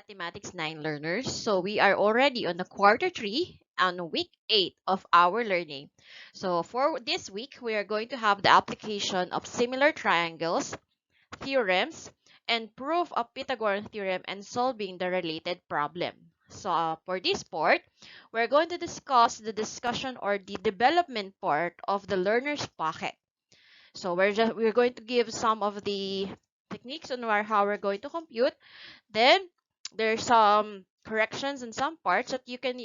Mathematics 9 learners. So we are already on the quarter 3 on week 8 of our learning. So for this week, we are going to have the application of similar triangles, theorems, and proof of Pythagorean theorem and solving the related problem. So for this part, we're going to discuss the discussion or the development part of the learner's pocket. So we're going to give some of the techniques on how we're going to compute. Then there's some corrections in some parts that you can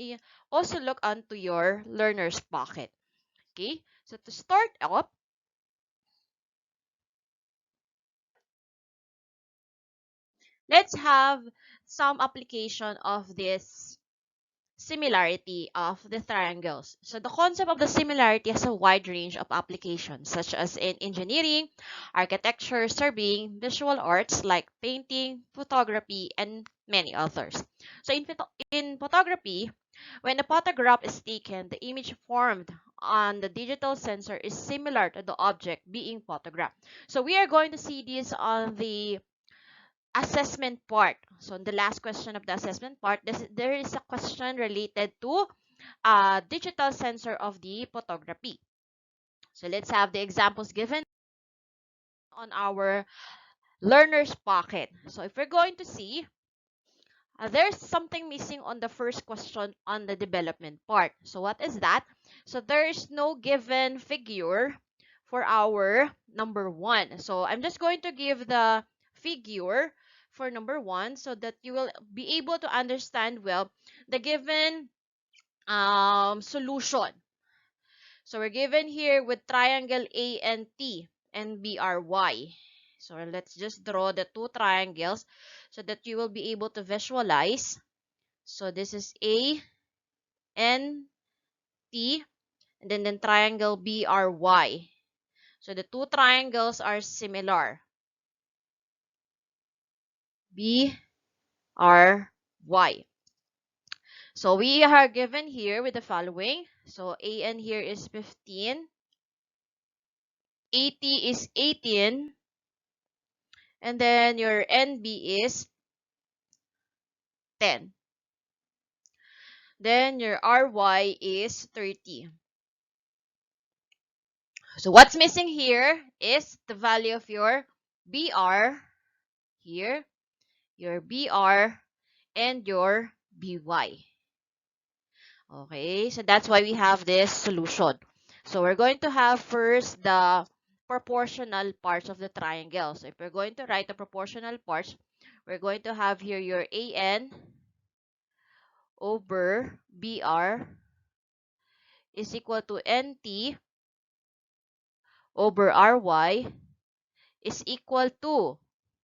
also look onto your learner's pocket. Okay, so to start up, let's have some application of this similarity of the triangles. So the concept of the similarity has a wide range of applications, such as in engineering, architecture, surveying, visual arts like painting, photography, and many others. So in photography, when a photograph is taken, the image formed on the digital sensor is similar to the object being photographed. So we are going to see this on the assessment part. So in the last question of the assessment part, there is a question related to digital sensor of the photography. So let's have the examples given on our learner's pocket. So if we're going to see, there's something missing on the first question on the development part. So what is that? So there is no given figure for our number 1. So I'm just going to give the figure for number 1 so that you will be able to understand well the given solution. So we're given here with triangle A and T and BRY. So let's just draw the two triangles so that you will be able to visualize. So this is A and T, and then triangle BRY. So the two triangles are similar. BRY. So we are given here with the following. So AN here is 15. AT is 18. And then your NB is 10. Then your RY is 30. So what's missing here is the value of your BR here, your BR, and your BY. Okay, so that's why we have this solution. So we're going to have first the proportional parts of the triangle. So if we're going to write the proportional parts, we're going to have here your AN over BR is equal to NT over RY is equal to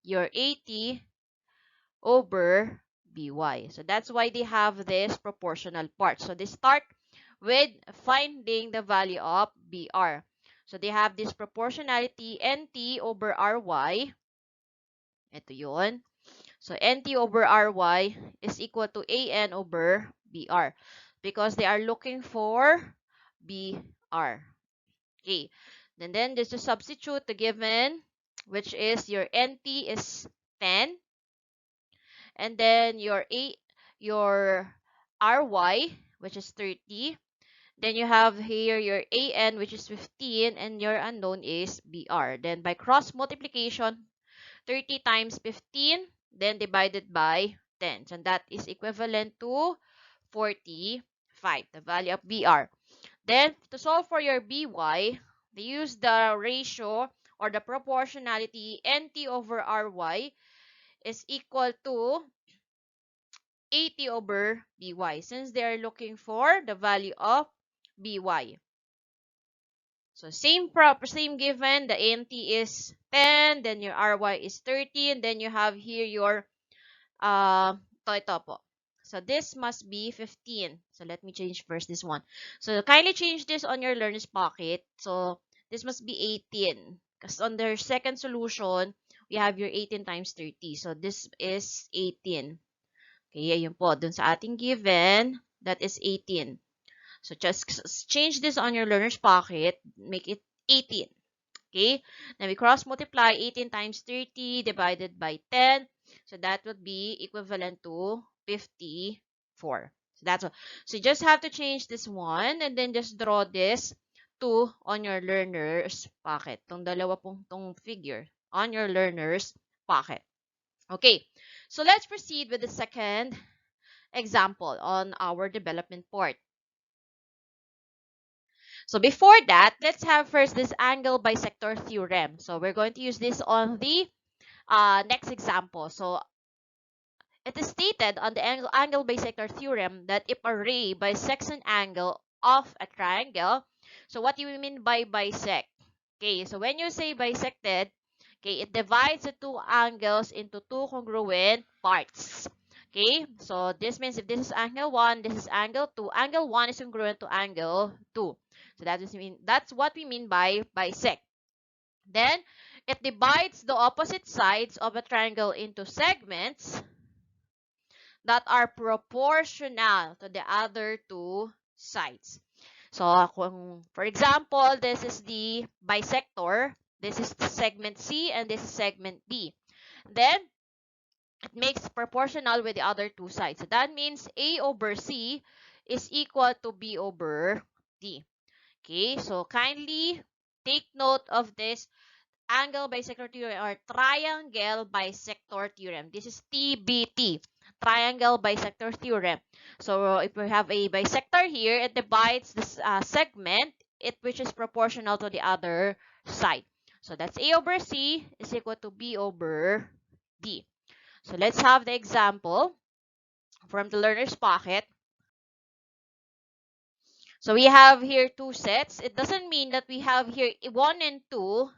your AT over BY. So that's why they have this proportional part. So they start with finding the value of BR. So they have this proportionality NT over RY. Ito yun. So NT over RY is equal to AN over BR because they are looking for BR. Okay. And then just to substitute the given, which is your NT is 10. And then your RY, which is 30. Then you have here your AN, which is 15, and your unknown is BR. Then by cross multiplication, 30 times 15, then divided by 10. So that is equivalent to 45, the value of BR. Then to solve for your BY, they use the ratio or the proportionality NT over RY is equal to 80 over BY since they are looking for the value of BY. So same given, the NT is 10, then your RY is 30, and then you have here your ito po. So this must be 15. So let me change first this one. So kindly change this on your learner's pocket. So this must be 18. Because on their second solution, we have your 18 times 30. So this is 18. Okay, ayun po. Dun sa ating given, that is 18. So just change this on your learner's pocket. Make it 18. Okay? Then we cross multiply 18 times 30 divided by 10. So that would be equivalent to 54. So that's all. So you just have to change this one and then just draw this 2 on your learner's pocket. Tong dalawa pong tong figure on your learner's pocket. Okay, so let's proceed with the second example on our development part. So before that, let's have first this angle bisector theorem. So we're going to use this on the next example. So it is stated on the angle bisector theorem that if a ray bisects an angle of a triangle, so what do we mean by bisect? Okay, so when you say bisected, okay, it divides the two angles into two congruent parts. Okay, so this means if this is angle 1, this is angle 2. Angle 1 is congruent to angle 2. So that's what we mean by bisect. Then it divides the opposite sides of a triangle into segments that are proportional to the other two sides. So, for example, this is the bisector, this is the segment C, and this is segment D. Then, it makes proportional with the other two sides. So, that means A over C is equal to B over D. Okay, so kindly take note of this angle bisector theorem or triangle bisector theorem. This is TBT, triangle bisector theorem. So if we have a bisector here, it divides this segment which is proportional to the other side. So that's A over C is equal to B over D. So let's have the example from the learner's pocket. So we have here two sets. It doesn't mean that we have here 1 and 2.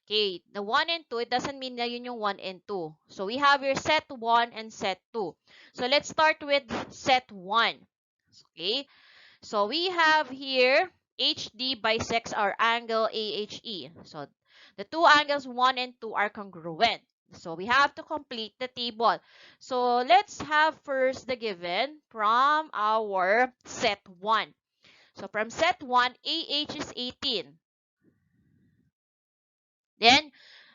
Okay, the 1 and 2, it doesn't mean na yun yung 1 and 2. So we have here set 1 and set 2. So let's start with set 1. Okay, so we have here HD bisects our angle AHE. So the two angles 1 and 2 are congruent. So we have to complete the table. So let's have first the given from our set 1. So from set 1, AH is 18. Then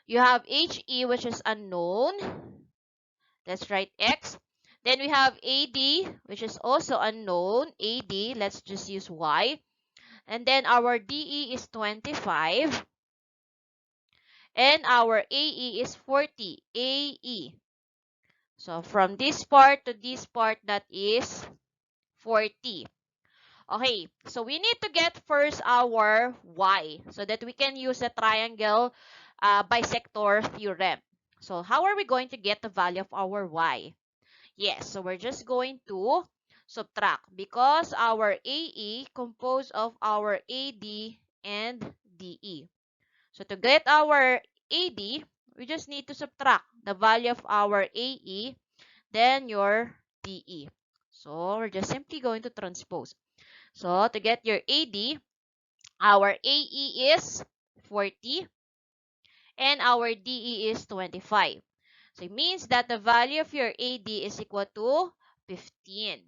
you have HE, which is unknown. Let's write X. Then we have AD, which is also unknown. AD, let's just use Y. And then our DE is 25. And our AE is 40. AE. So from this part to this part, that is 40. Okay, so we need to get first our Y so that we can use the triangle bisector theorem. So how are we going to get the value of our Y? Yes, so we're just going to subtract because our AE composed of our AD and DE. So to get our AD, we just need to subtract the value of our AE, then your DE. So we're just simply going to transpose. So to get your AD, our AE is 40 and our DE is 25. So it means that the value of your AD is equal to 15.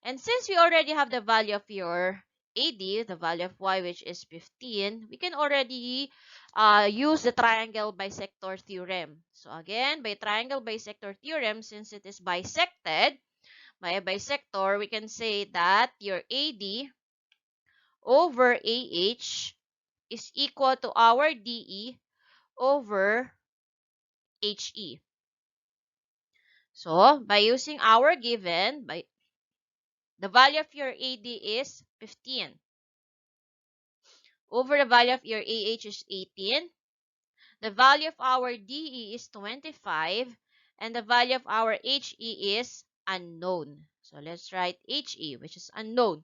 And since we already have the value of your AD, the value of Y, which is 15, we can already use the triangle bisector theorem. So again, by triangle bisector theorem, since it is bisected by a bisector, we can say that your AD over AH is equal to our DE over HE. So, by using our given, the value of your AD is 15 over the value of your AH is 18. The value of our DE is 25 and the value of our HE is unknown. So, let's write HE, which is unknown.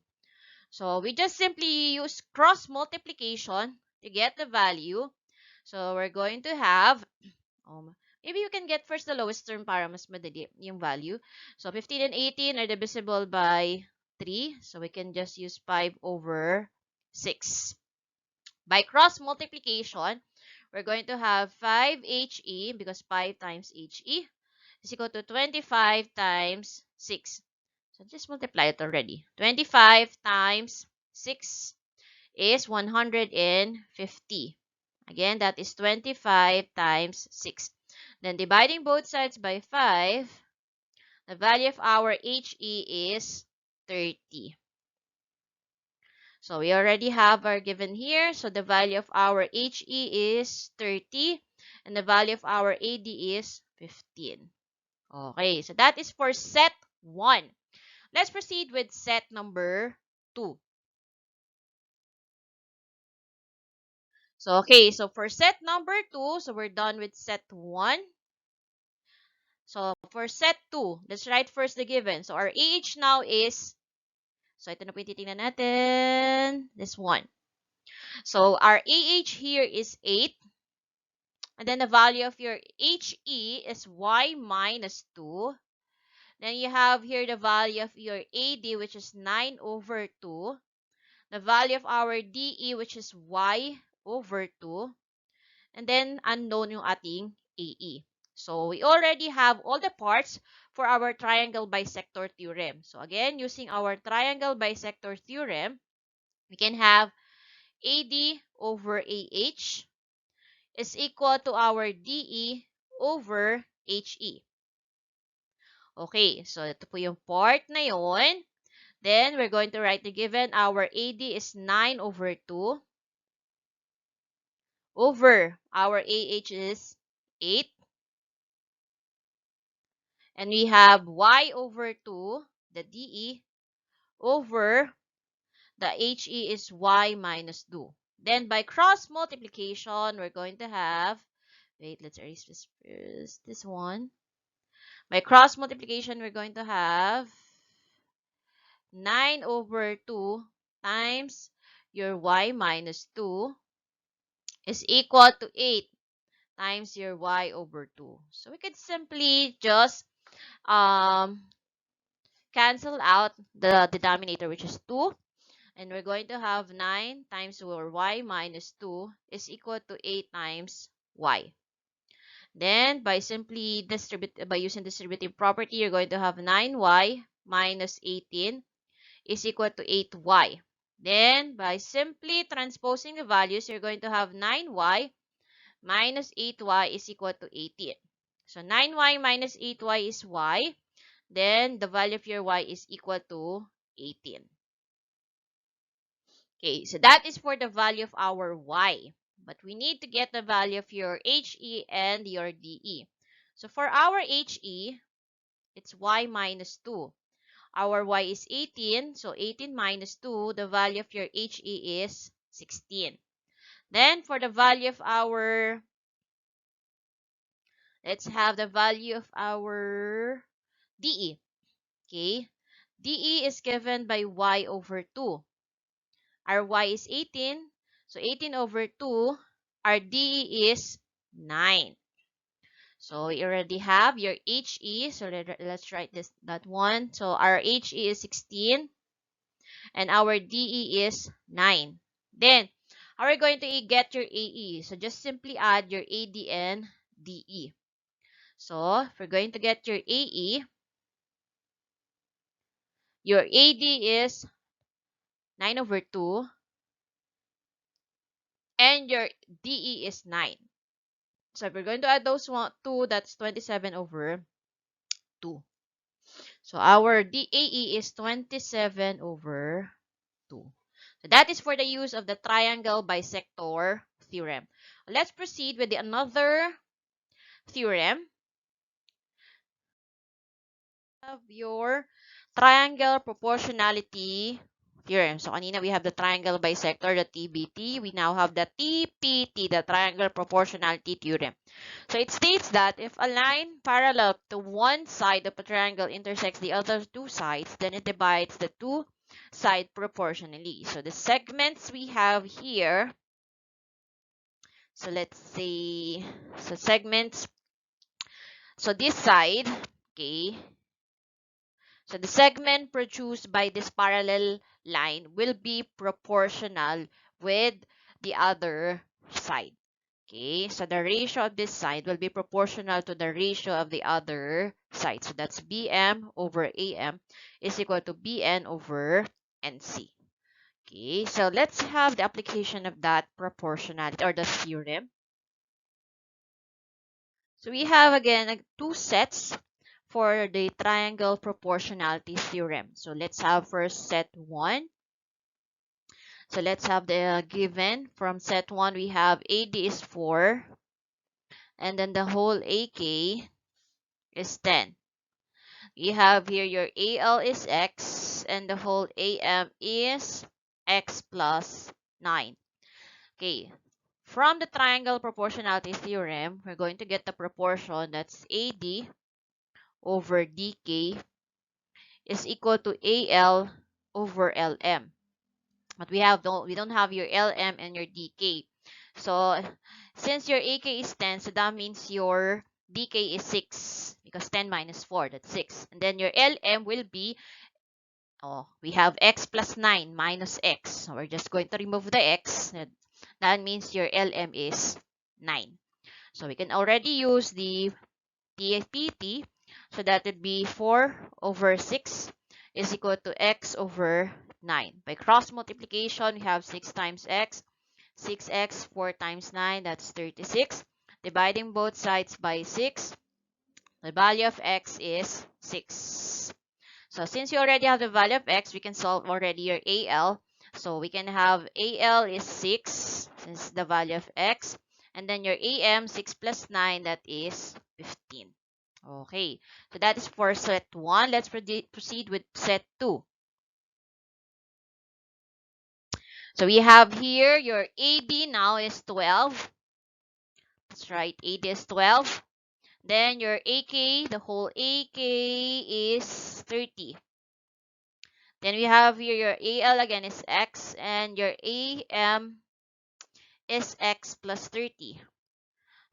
So, we just simply use cross multiplication to get the value. So, we're going to have, maybe you can get first the lowest term para mas madali yung value. So, 15 and 18 are divisible by 3. So, we can just use 5 over 6. By cross multiplication, we're going to have 5HE because 5 times HE is equal to 25 times 6. So, just multiply it already. 25 times 6 is 150. Again, that is 25 times 6. Then dividing both sides by 5, the value of our HE is 30. So we already have our given here. So the value of our HE is 30 and the value of our AD is 15. Okay, so that is for set 1. Let's proceed with set number 2. So, okay, so for set number 2, so we're done with set 1. So, for set 2, let's write first the given. So, our AH now is, so ito na po yung titingnan natin, this one. So, our AH here is 8. And then the value of your HE is y minus 2. Then you have here the value of your AD, which is 9 over 2. The value of our DE, which is y over 2. And then unknown yung ating AE. So we already have all the parts for our triangle bisector theorem. So again, using our triangle bisector theorem, we can have AD over AH is equal to our DE over HE. Okay, so ito po yung part na yun. Then, we're going to write the given. Our AD is 9 over 2 over our AH is 8. And we have y over 2, the DE, over the HE is y minus 2. Then, by cross multiplication, we're going to have, wait, let's erase this first, this one. By cross multiplication, we're going to have 9 over 2 times your y minus 2 is equal to 8 times your y over 2. So we could simply just cancel out the denominator, which is 2. And we're going to have 9 times your y minus 2 is equal to 8 times y. Then, by using distributive property, you're going to have 9y minus 18 is equal to 8y. Then, by simply transposing the values, you're going to have 9y minus 8y is equal to 18. So, 9y minus 8y is y. Then, the value of your y is equal to 18. Okay, so that is for the value of our y. But we need to get the value of your HE and your DE. So for our HE, it's y minus 2. Our y is 18. So 18 minus 2, the value of your HE is 16. Then for the value of our, let's have the value of our DE. Okay, DE is given by y over 2. Our y is 18. So 18 over 2, our DE is 9. So we already have your HE. So let's write that one. So our HE is 16 and our DE is 9. Then, how are we going to get your AE? So just simply add your AD and DE. So if we're going to get your AE, your AD is 9 over 2 and your DE is 9. So if we're going to add those 2, that's 27 over 2. So our DAE is 27 over 2. So that is for the use of the triangle bisector theorem. Let's proceed with another theorem of your triangle proportionality theorem. So kanina we have the triangle bisector, the TBT. We now have the TPT, the triangle proportionality theorem. So it states that if a line parallel to one side of a triangle intersects the other two sides, then it divides the two sides proportionally. So the segments we have here, so let's say, so segments, so this side, okay, so the segment produced by this parallel line will be proportional with the other side. Okay, so the ratio of this side will be proportional to the ratio of the other side. So that's BM over AM is equal to BN over NC. Okay, so let's have the application of that proportionality or the theorem. So we have again two sets for the triangle proportionality theorem. So let's have first set 1. So let's have the given. From set 1, we have AD is 4, and then the whole AK is 10. You have here your AL is X, and the whole AM is X plus 9. Okay, from the triangle proportionality theorem, we're going to get the proportion that's AD over DK is equal to AL over LM. But we don't have your LM and your DK. So since your AK is 10, so that means your DK is 6 because 10 minus 4, that's 6. And then your LM will be, we have X plus 9 minus X. So we're just going to remove the X. That means your LM is 9. So we can already use the TFPT. So that would be 4 over 6 is equal to X over 9. By cross multiplication, we have 6 times X. 6X, 4 times 9, that's 36. Dividing both sides by 6, the value of X is 6. So since you already have the value of X, we can solve already your AL. So we can have AL is 6, since the value of X. And then your AM, 6 plus 9, that is 15. Okay, so that is for set 1. Let's proceed with set 2. So we have here your AD now is 12. That's right, AD is 12. Then your AK, the whole AK is 30. Then we have here your AL again is X, and your AM is X plus 30.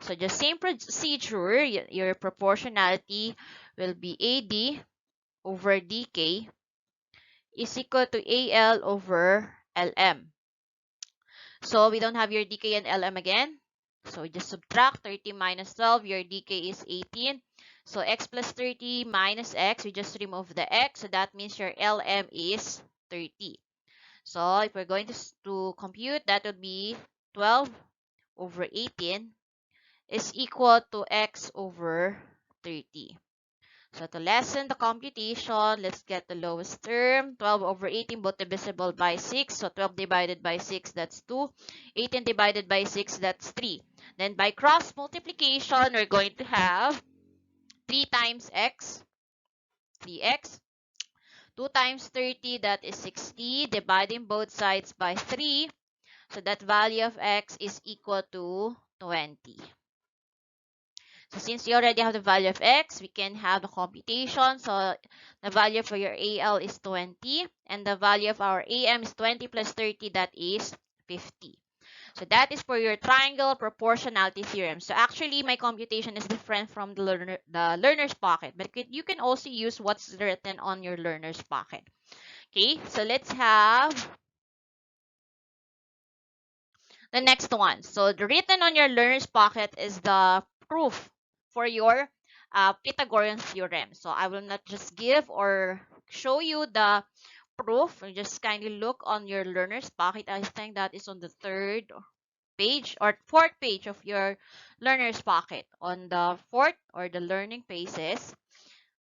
So the same procedure, your proportionality will be AD over DK is equal to AL over LM. So we don't have your DK and LM again. So we just subtract 30 minus 12. Your DK is 18. So X plus 30 minus X, we just remove the X. So that means your LM is 30. So if we're going to compute, that would be 12 over 18 is equal to X over 30. So to lessen the computation, let's get the lowest term. 12 over 18, both divisible by 6. So 12 divided by 6, that's 2. 18 divided by 6, that's 3. Then by cross multiplication, we're going to have 3 times x, 3x. 2 times 30, that is 60. Dividing both sides by 3. So that value of x is equal to 20. So since you already have the value of x, we can have the computation. So the value for your AL is 20, and the value of our AM is 20 plus 30, that is 50. So that is for your triangle proportionality theorem. So actually, my computation is different from the learner's pocket, but you can also use what's written on your learner's pocket. Okay, so let's have the next one. So the written on your learner's pocket is the proof for your Pythagorean theorem. So I will not just give or show you the proof. You just kindly look on your learner's pocket. I think that is on the 3rd page or 4th page of your learner's pocket. On the 4th or the learning pages.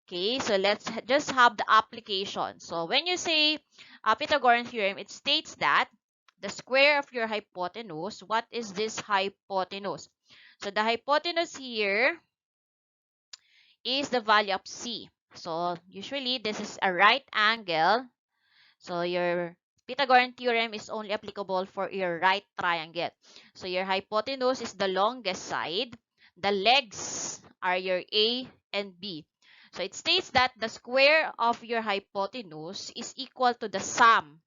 Okay, so let's just have the application. So when you say Pythagorean theorem, it states that the square of your hypotenuse, what is this hypotenuse? So the hypotenuse here is the value of C. So usually this is a right angle. So your Pythagorean theorem is only applicable for your right triangle. So your hypotenuse is the longest side. The legs are your A and B. So it states that the square of your hypotenuse is equal to the sum.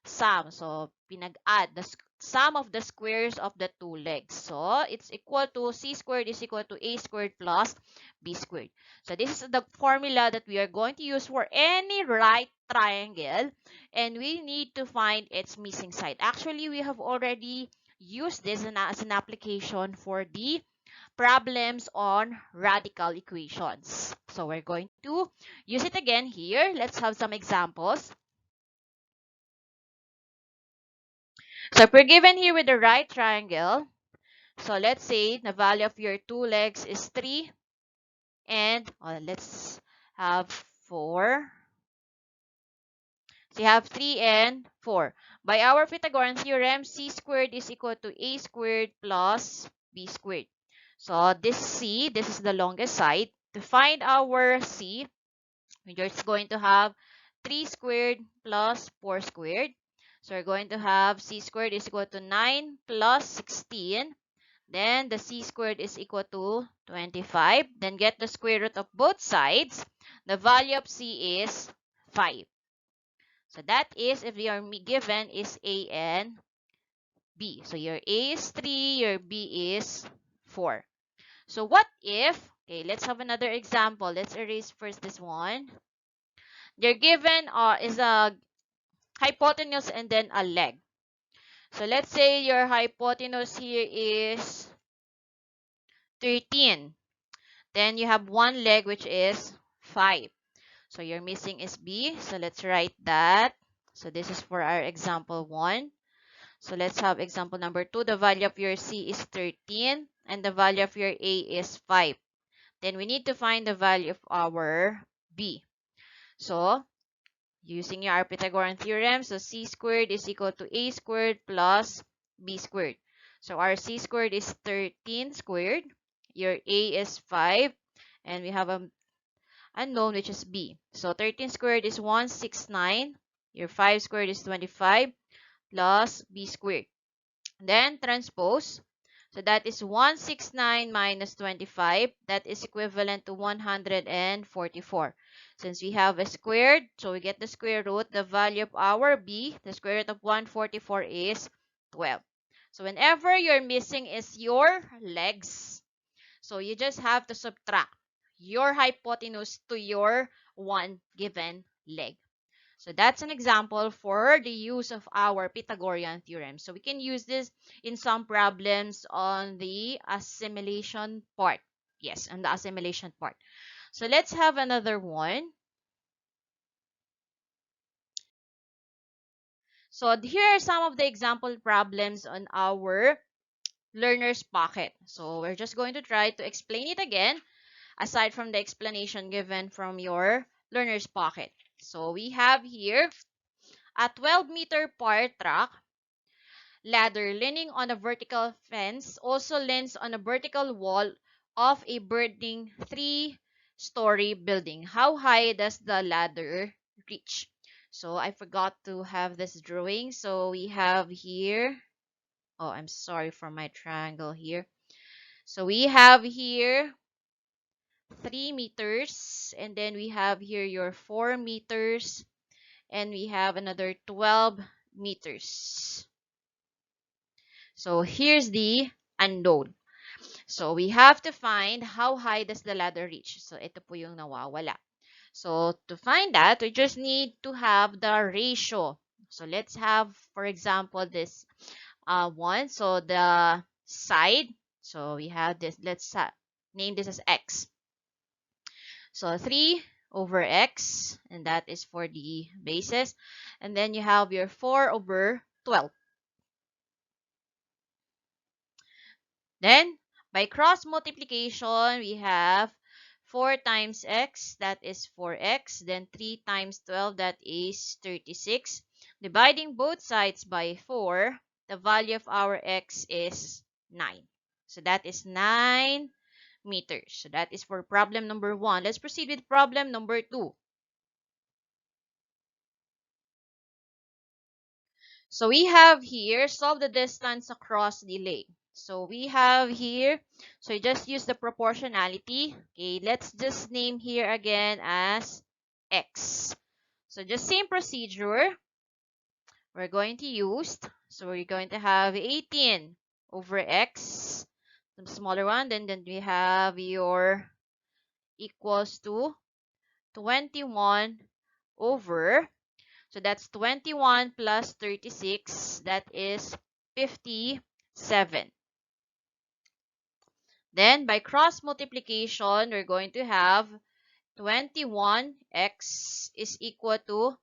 So pinag-add the sum of the squares of the two legs. So it's equal to C squared is equal to A squared plus B squared. So this is the formula that we are going to use for any right triangle, and we need to find its missing side. Actually, we have already used this as an application for the problems on radical equations. So we're going to use it again here. Let's have some examples. So if we're given here with the right triangle, So let's say the value of your two legs is 3 and let's have 4. So you have 3 and 4. By our Pythagorean theorem, c squared is equal to a squared plus b squared. So this c, this is the longest side. To find our c, we're just going to have 3 squared plus 4 squared. So we're going to have c squared is equal to 9 plus 16. Then the c squared is equal to 25. Then get the square root of both sides. The value of c is 5. So that is if your given is a and b. So your a is 3, your b is 4. So what if, okay, let's have another example. Let's erase first this one. Your given is a hypotenuse and then a leg. So let's say your hypotenuse here is 13. Then you have one leg which is 5. So your missing is b. So let's write that. So this is for our example 1. So let's have example number 2. The value of your c is 13 and the value of your a is 5. Then we need to find the value of our b. So using our Pythagorean theorem, so c squared is equal to a squared plus b squared. So our c squared is 13 squared. Your a is 5. And we have an unknown which is b. So 13 squared is 169. Your 5 squared is 25 plus b squared. Then transpose. So that is 169 minus 25. That is equivalent to 144. Since we have a squared, so we get the square root. The value of our b, the square root of 144 is 12. So whenever you're missing is your legs, so you just have to subtract your hypotenuse to your one given leg. So that's an example for the use of our Pythagorean theorem. So we can use this in some problems on the assimilation part. Yes, on the assimilation part. So let's have another one. So here are some of the example problems on our learner's pocket. So we're just going to try to explain it again, aside from the explanation given from your learner's pocket. So we have here a 12-meter power track ladder leaning on a vertical fence also leans on a vertical wall of a burning 3-story building. How high does the ladder reach? So I forgot to have this drawing. So we have here, oh, I'm sorry for my triangle here. So we have here 3 meters, and then we have here your 4 meters, and we have another 12 meters. So here's the unknown. So we have to find how high does the ladder reach. So ito po yung nawawala. So to find that, we just need to have the ratio. So let's have, for example, this one. So the side. So we have this. Let's name this as x. So 3 over x, and that is for the basis. And then you have your 4 over 12. Then, by cross multiplication, we have 4 times x, that is 4x. Then 3 times 12, that is 36. Dividing both sides by 4, the value of our x is 9. So that is 9 meters. So that is for problem number 1. Let's proceed with problem number 2. So we have here, solve the distance across the lake. So we have here, so you just use the proportionality. Okay, let's just name here again as x. So just same procedure we're going to use. So we're going to have 18 over x, the smaller one. Then we have your equals to 21 over. So that's 21 plus 36. That is 57. Then by cross multiplication, we're going to have 21x is equal to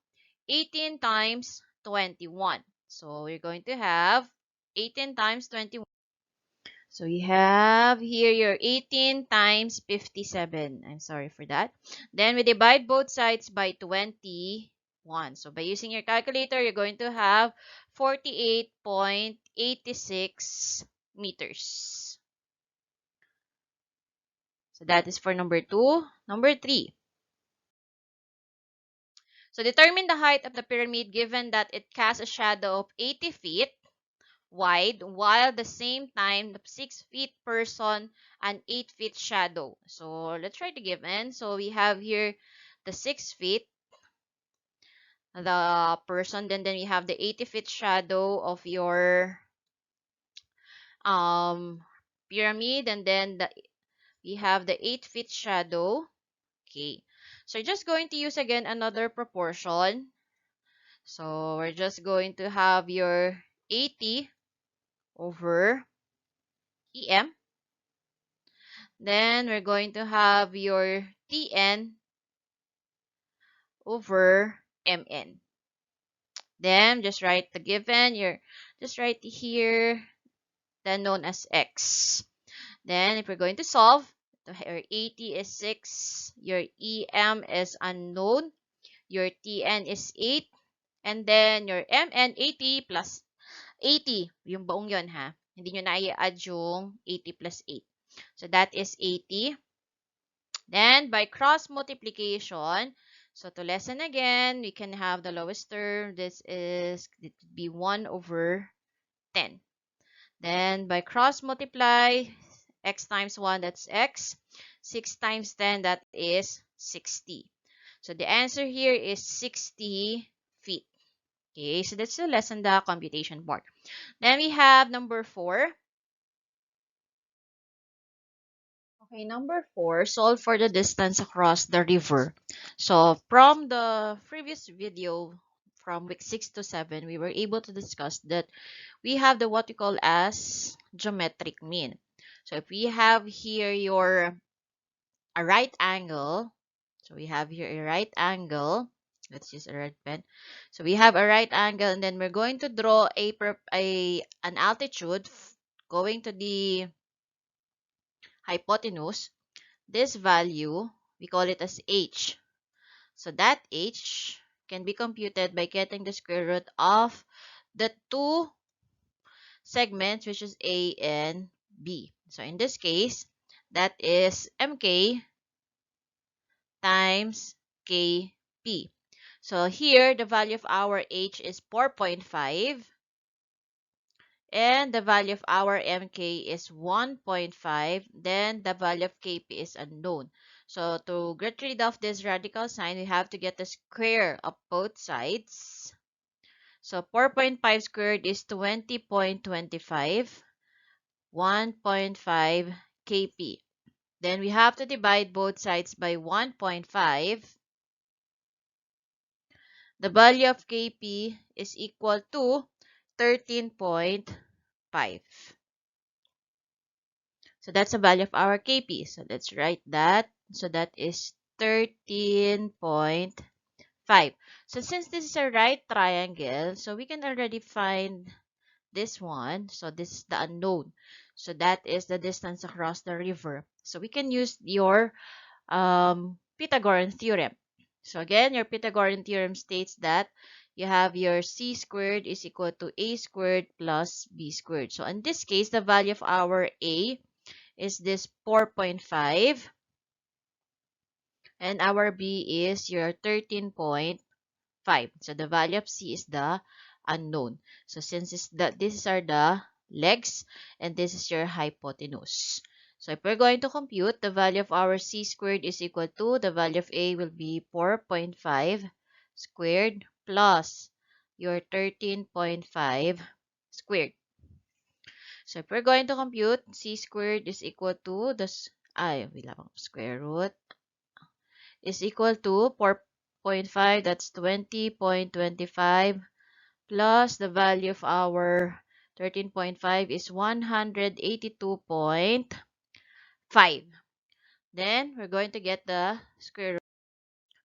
18 times 21. So we're going to have 18 times 21. So you have here your 18 times 57. I'm sorry for that. Then we divide both sides by 21. So by using your calculator, you're going to have 48.86 meters. So that is for number 2. Number 3. So determine the height of the pyramid given that it casts a shadow of 80 feet wide, while the same time the 6 feet person and 8 feet shadow. So let's try to given. So we have here the 6 feet, the person, then we have the 80 feet shadow of your um pyramid, and then we have the 8 feet shadow. Okay. So you're just going to use again another proportion. So we're just going to have your 80 over EM. Then we're going to have your TN over MN. Then just write the given. You're just write here the known as X. Then if we're going to solve, your 80 is 6, your EM is unknown, your TN is 8, and then your MN 80 plus 80. Yung buong yun ha. Hindi nyo na i-add yung 80 plus 8. So that is 80. Then, by cross multiplication, so to lessen again, we can have the lowest term. It would be 1 over 10. Then, by cross multiply, x times 1, that's x. 6 times 10, that is 60. So, the answer here is 60 feet. Okay, so that's to lessen the computation part. Then, we have number 4. Okay, number 4, solve for the distance across the river. So from the previous video, from week 6 to 7, we were able to discuss that we have the what we call as geometric mean. So if we have here a right angle, so we have here a right angle. Let's use a red pen. So we have a right angle, and then we're going to draw an altitude going to the hypotenuse. This value, we call it as h. So that h can be computed by getting the square root of the two segments, which is A and B. So in this case, that is mk times kp. So here, the value of our h is 4.5. And the value of our mk is 1.5. Then the value of kp is unknown. So to get rid of this radical sign, we have to get the square of both sides. So 4.5 squared is 20.25. 1.5 kp. Then we have to divide both sides by 1.5. The value of kp is equal to 13.5. So that's the value of our KP. So let's write that. So that is 13.5. So since this is a right triangle, so we can already find this one. So this is the unknown. So that is the distance across the river. So we can use your Pythagorean theorem. So again, your Pythagorean theorem states that you have your c squared is equal to a squared plus b squared. So in this case, the value of our a is this 4.5, and our B is your 13.5. So the value of C is the unknown. So since these are the legs and this is your hypotenuse. So if we're going to compute, the value of our C squared is equal to, the value of A will be 4.5 squared plus your 13.5 squared. So if we're going to compute, c squared is equal to square root is equal to 4.5, that's 20.25, plus the value of our 13.5 is 182.5. Then we're going to get the square root.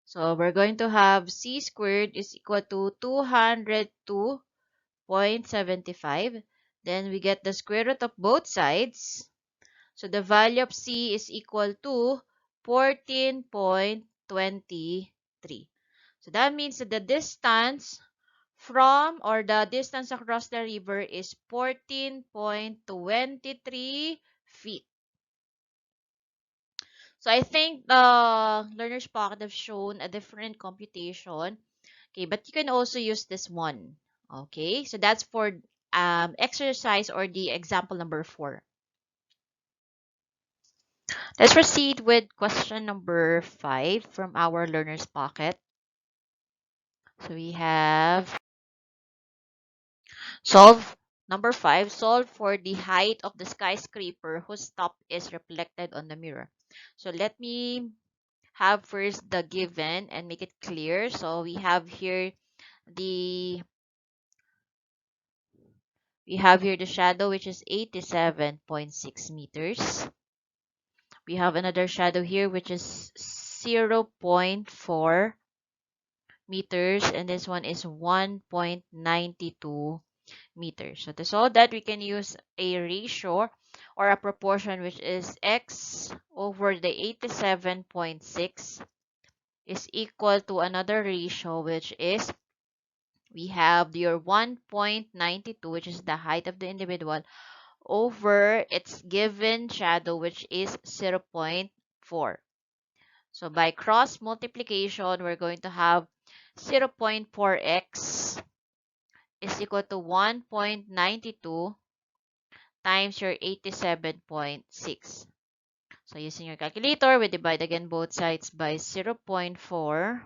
So we're going to have c squared is equal to 202.75. Then we get the square root of both sides. So the value of C is equal to 14.23. So that means that the distance from or the distance across the river is 14.23 feet. So I think the learner's pocket have shown a different computation. Okay, but you can also use this one. Okay, so that's for exercise or the example number 4. Let's proceed with question number 5 from our learner's pocket. So we have solve number 5, solve for the height of the skyscraper whose top is reflected on the mirror. So let me have first the given and make it clear. So we have here the shadow, which is 87.6 meters. We have another shadow here which is 0.4 meters, and this one is 1.92 meters. So to solve that, we can use a ratio or a proportion which is x over the 87.6 is equal to another ratio which is we have your 1.92, which is the height of the individual, over its given shadow, which is 0.4. So by cross multiplication, we're going to have 0.4x is equal to 1.92 times your 87.6. So using your calculator, we divide again both sides by 0.4.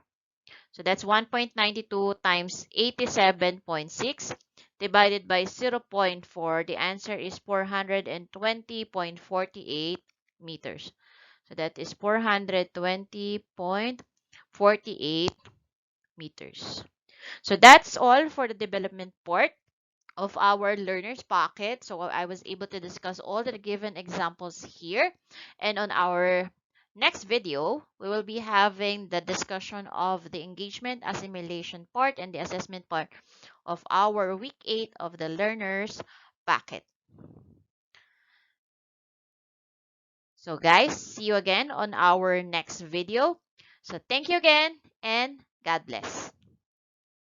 So that's 1.92 times 87.6 divided by 0.4. The answer is 420.48 meters. So that is 420.48 meters. So that's all for the development part of our learner's pocket. So I was able to discuss all the given examples here. And on our next video, we will be having the discussion of the engagement assimilation part and the assessment part of our week 8 of the learner's packet. So guys, see you again on our next video. So thank you again and God bless.